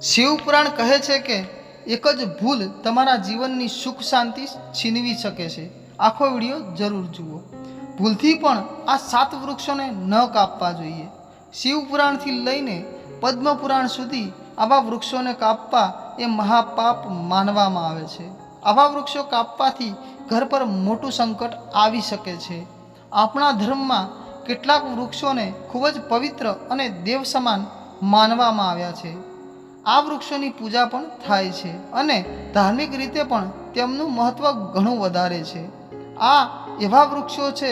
શિવપુરાણ કહે છે કે એક જ ભૂલ તમારા જીવનની સુખ શાંતિ છીનવી શકે છે। આખો વિડીયો જરૂર જુઓ। ભૂલથી પણ આ 7 વૃક્ષોને ન કાપવા જોઈએ। શિવપુરાણથી લઈને પદ્મપુરાણ સુધી આવા વૃક્ષોને કાપવા એ મહાપાપ માનવામાં આવે છે। આવા વૃક્ષો કાપવાથી ઘર પર મોટું સંકટ આવી શકે છે। આપણા ધર્મમાં કેટલાક વૃક્ષોને ખૂબ જ પવિત્ર અને દેવ સમાન માનવામાં આવ્યા છે। આ વૃક્ષોની પૂજા પણ થાય છે અને ધાર્મિક રીતે પણ તેમનું મહત્ત્વ ઘણું વધારે છે। આ એવા વૃક્ષો છે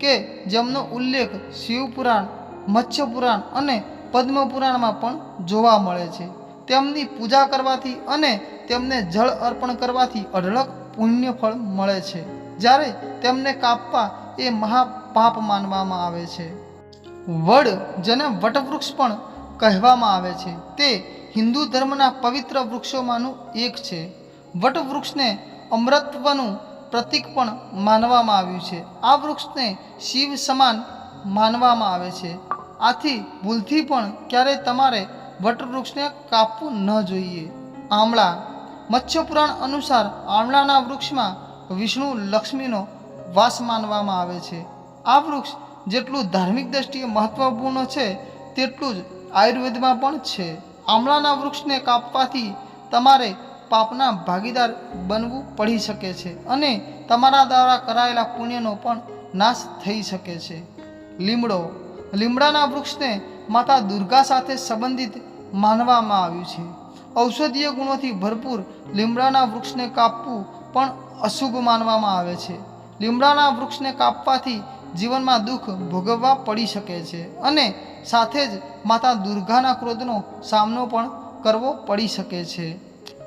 કે જેમનો ઉલ્લેખ શિવપુરાણ, મત્સ્યપુરાણ અને પદ્મપુરાણમાં પણ જોવા મળે છે। તેમની પૂજા કરવાથી અને તેમને જળ અર્પણ કરવાથી અઢળક પુણ્ય ફળ મળે છે, જ્યારે તેમને કાપવા એ મહાપાપ માનવામાં આવે છે। વડ, જેને વટવૃક્ષ પણ કહેવામાં આવે છે, તે હિન્દુ ધર્મના પવિત્ર વૃક્ષોમાંનું એક છે। વટવૃક્ષને અમરત્વનું પ્રતીક પણ માનવામાં આવ્યું છે। આ વૃક્ષને શિવ સમાન માનવામાં આવે છે, આથી ભૂલથી પણ ક્યારેય તમારે વટવૃક્ષને કાપવું ન જોઈએ। આમળા, મત્સ્યપુરાણ અનુસાર આમળાના વૃક્ષમાં વિષ્ણુ લક્ષ્મીનો વાસ માનવામાં આવે છે। આ વૃક્ષ જેટલું ધાર્મિક દ્રષ્ટિએ મહત્વપૂર્ણ છે, તેટલું જ આયુર્વેદમાં પણ છે। આમળાના વૃક્ષને કાપવાથી તમારે પાપના ભાગીદાર બનવું પડી શકે છે અને તમારા દ્વારા કરાયેલા પુણ્યનો પણ નાશ થઈ શકે છે। લીમડો, લીમડાના વૃક્ષને માતા દુર્ગા સાથે સંબંધિત માનવામાં આવ્યું છે। ઔષધીય ગુણોથી ભરપૂર લીમડાના વૃક્ષને કાપવું પણ અશુભ માનવામાં આવે છે। લીમડાના વૃક્ષને કાપવાથી જીવનમાં દુઃખ ભોગવવા પડી શકે છે અને સાથે જ માતા દુર્ગાના ક્રોધનો સામનો પણ કરવો પડી શકે છે।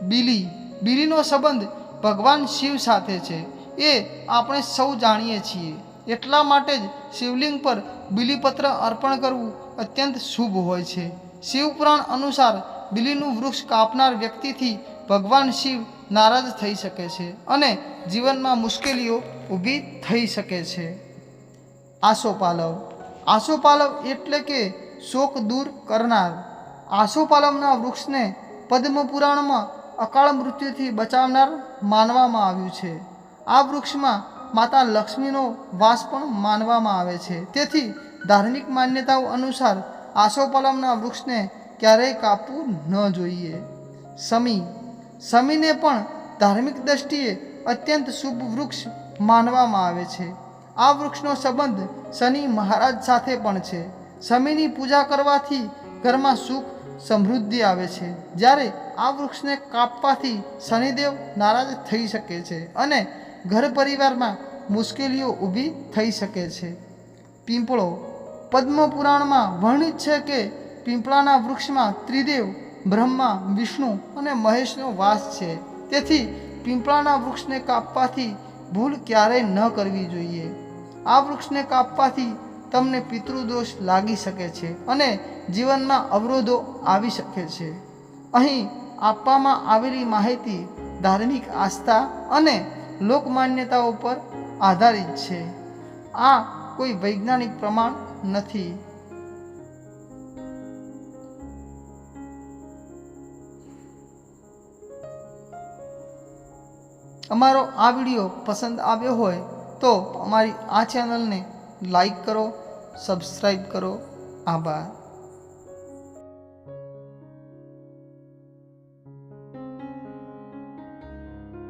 બીલી, બીલીનો સંબંધ ભગવાન શિવ સાથે છે, એ આપણે સૌ જાણીએ છીએ। એટલા માટે જ શિવલિંગ પર બીલીપત્ર અર્પણ કરવું અત્યંત શુભ હોય છે। શિવપુરાણ અનુસાર બીલીનું વૃક્ષ કાપનાર વ્યક્તિથી ભગવાન શિવ નારાજ થઈ શકે છે અને જીવનમાં મુશ્કેલીઓ ઊભી થઈ શકે છે। આસોપાલવ, આસોપાલવ એટલે કે શોક દૂર કરનાર। આસોપાલવના વૃક્ષને પદ્મપુરાણમાં અકાળ મૃત્યુથી બચાવનાર માનવામાં આવ્યું છે। આ વૃક્ષમાં માતા લક્ષ્મીનો વાસ પણ માનવામાં આવે છે, તેથી ધાર્મિક માન્યતાઓ અનુસાર આસોપાલવના વૃક્ષને ક્યારેય કાપવું ન જોઈએ। શમી, શમીને પણ ધાર્મિક દ્રષ્ટિએ અત્યંત શુભ વૃક્ષ માનવામાં આવે છે। આ વૃક્ષનો સંબંધ શનિ મહારાજ સાથે પણ છે। શમીની પૂજા કરવાથી ઘરમાં સુખ સમૃદ્ધિ આવે છે, જ્યારે આ વૃક્ષને કાપવાથી શનિદેવ નારાજ થઈ શકે છે અને ઘર પરિવારમાં મુશ્કેલીઓ ઊભી થઈ શકે છે। પીંપળો, પદ્મપુરાણમાં વર્ણિત છે કે પીંપળાના વૃક્ષમાં ત્રિદેવ બ્રહ્મા, વિષ્ણુ અને મહેશનો વાસ છે, તેથી પીંપળાના વૃક્ષને કાપવાથી ભૂલ ક્યારેય ન કરવી જોઈએ। આ વૃક્ષને કાપવાથી તમને પિતૃદોષ લાગી શકે છે અને જીવનમાં અવરોધો આવી શકે છે। અહીં આપવામાં આવેલી માહિતી ધાર્મિક આસ્થા અને લોકમાન્યતાઓ પર આધારિત છે। આ કોઈ વૈજ્ઞાનિક પ્રમાણ નથી। અમારો આ વિડીયો પસંદ આવ્યો હોય તો અમારી આ ચેનલને લાઈક કરો, સબસ્ક્રાઈબ કરો। આભાર।